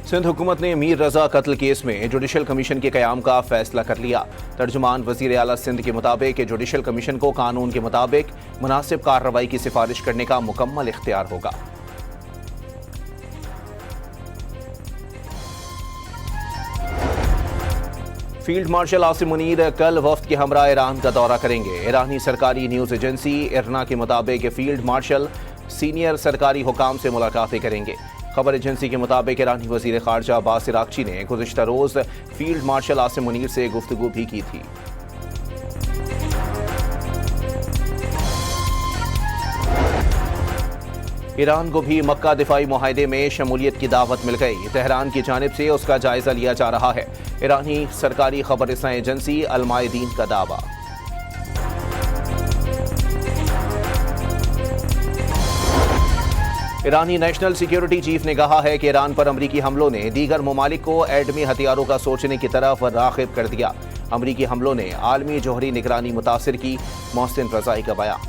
सिंध हुकूमत ने मीर रजा कत्ल केस में जुडिशल कमीशन के क़याम का फैसला कर लिया। तर्जुमान वज़ीर आला सिंध के मुताबिक जुडिशल कमीशन को कानून के मुताबिक मुनासिब कार्रवाई की सिफारिश करने का मुकम्मल इख्तियार होगा। फील्ड मार्शल आसिम मुनीर कल वफ्द के हमरा ईरान का दौरा करेंगे। ईरानी सरकारी न्यूज़ एजेंसी इरना के मुताबिक फील्ड मार्शल सीनियर सरकारी हुकाम से मुलाकातें करेंगे। खबर एजेंसी के मुताबिक ईरानी वज़ीर ख़ारजा अब्बास इराक़ची ने गुज़िश्ता रोज़ फील्ड मार्शल आसिम मुनीर से गुफ्तगू भी की थी। ईरान को भी मक्का दिफाई मुआहदे में शमूलियत की दावत मिल गई। तेहरान की जानिब से उसका जायजा लिया जा रहा है। ईरानी सरकारी खबर रसां एजेंसी अल-मायदीन का दावा। ईरानी नेशनल सिक्योरिटी चीफ ने कहा है कि ईरान पर अमरीकी हमलों ने दीगर ममालिक को एटमी हथियारों का सोचने की तरफ राग़िब कर दिया। अमरीकी हमलों ने आलमी जोहरी निगरानी मुतासिर की, मोहसिन रज़ाई का बयान।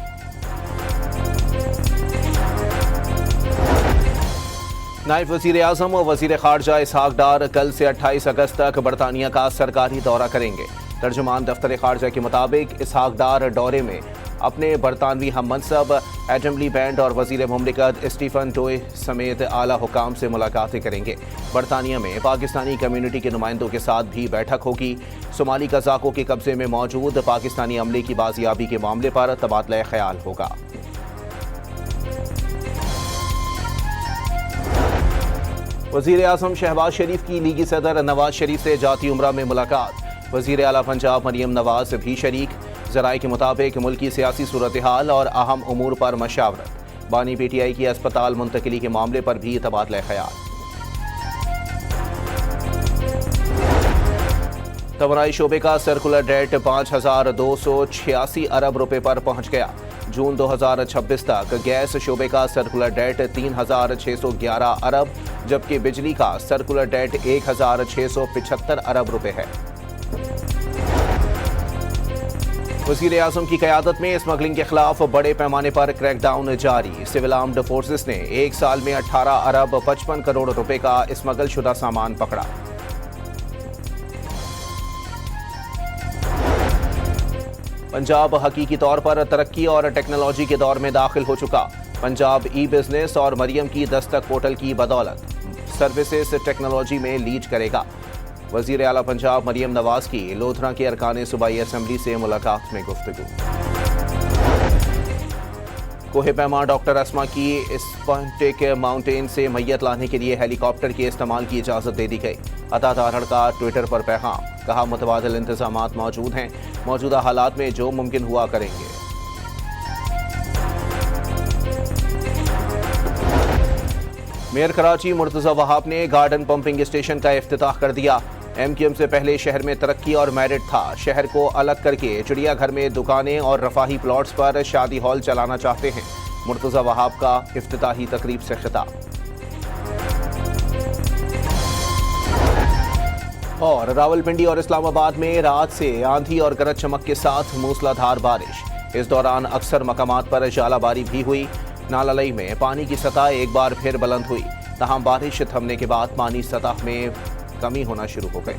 नायब वज़ीर आज़म और वज़ीर ख़ारजा इसहाक डार कल से 28 अगस्त तक बरतानिया का सरकारी दौरा करेंगे। तर्जुमान दफ्तर ख़ारजा के मुताबिक इसहाक डार दौरे में अपने बरतानवी हम मनसब एडम मिलीबैंड और वज़ीर मुमलिकत स्टीफन टोए समेत आला हुकाम से मुलाकातें करेंगे। बरतानिया में पाकिस्तानी कम्यूनिटी के नुमाइंदों के साथ भी बैठक होगी। सोमाली कज़ाकों के कब्जे में मौजूद पाकिस्तानी अमले की बाजियाबी के मामले पर तबादला ख्याल होगा। वज़ीर आज़म शहबाज शरीफ की लीगी सदर नवाज शरीफ से जाती उम्रा में मुलाकात। वज़ीर आला पंजाब मरियम नवाज भी शरीक। ज़राए के मुताबिक मुल्की सियासी सूरत हाल और अहम उमूर पर मशावरत। बानी PTI की अस्पताल मुंतकिली के मामले पर भी तबादला ख्याल। तवानाई शोबे का सर्कुलर डेट 5,286 अरब रुपए पर पहुंच गया। जून 2026 तक गैस शोबे का सर्कुलर डेट 3,611 अरब, जबकि बिजली का सर्कुलर डेट 1,675 अरब रुपए है। वज़ीर आज़म की क़यादत में स्मगलिंग के खिलाफ बड़े पैमाने पर क्रैकडाउन जारी। सिविल आर्म्ड फोर्सेस ने एक साल में 18 अरब 55 करोड़ रुपए का स्मगल शुदा सामान पकड़ा। पंजाब हकीकी तौर पर तरक्की और टेक्नोलॉजी के दौर में दाखिल हो चुका। पंजाब ई-बिजनेस और मरियम की दस्तक पोर्टल की बदौलत सर्विसेज टेक्नोलॉजी में लीड करेगा। वज़ीर आला पंजाब मरियम नवाज की लोधरा के अरकान सूबाई असम्बली से मुलाकात में गुफ्तगू। कोहे पैमा डॉक्टर अस्मा की स्पॉन्टिक माउंटेन से मैयत लाने के लिए हेलीकॉप्टर के इस्तेमाल की इजाज़त दे दी गई। अता तारड़ का ट्विटर पर पैगाम, कहा मुतबादिल इंतजामात मौजूद हैं, मौजूदा हालात में जो मुमकिन हुआ करेंगे। मेयर कराची मुर्तज़ा वहाब ने गार्डन पंपिंग स्टेशन का इफ्तिताह कर दिया। MQM से पहले शहर में तरक्की और मेरिट था। शहर को अलग करके चिड़ियाघर में दुकानें और रफाही प्लॉट्स पर शादी हॉल चलाना चाहते हैं। मुर्तज़ा वहाब का इफ्तिताही तकरीब से खिताब। और रावलपिंडी और इस्लामाबाद में रात से आंधी और गरज चमक के साथ मूसलाधार बारिश। इस दौरान अक्सर मकामात पर जालाबारी भी हुई। नालालई में पानी की सतह एक बार फिर बुलंद हुई। तहां बारिश थमने के बाद पानी सतह में कमी होना शुरू हो गई।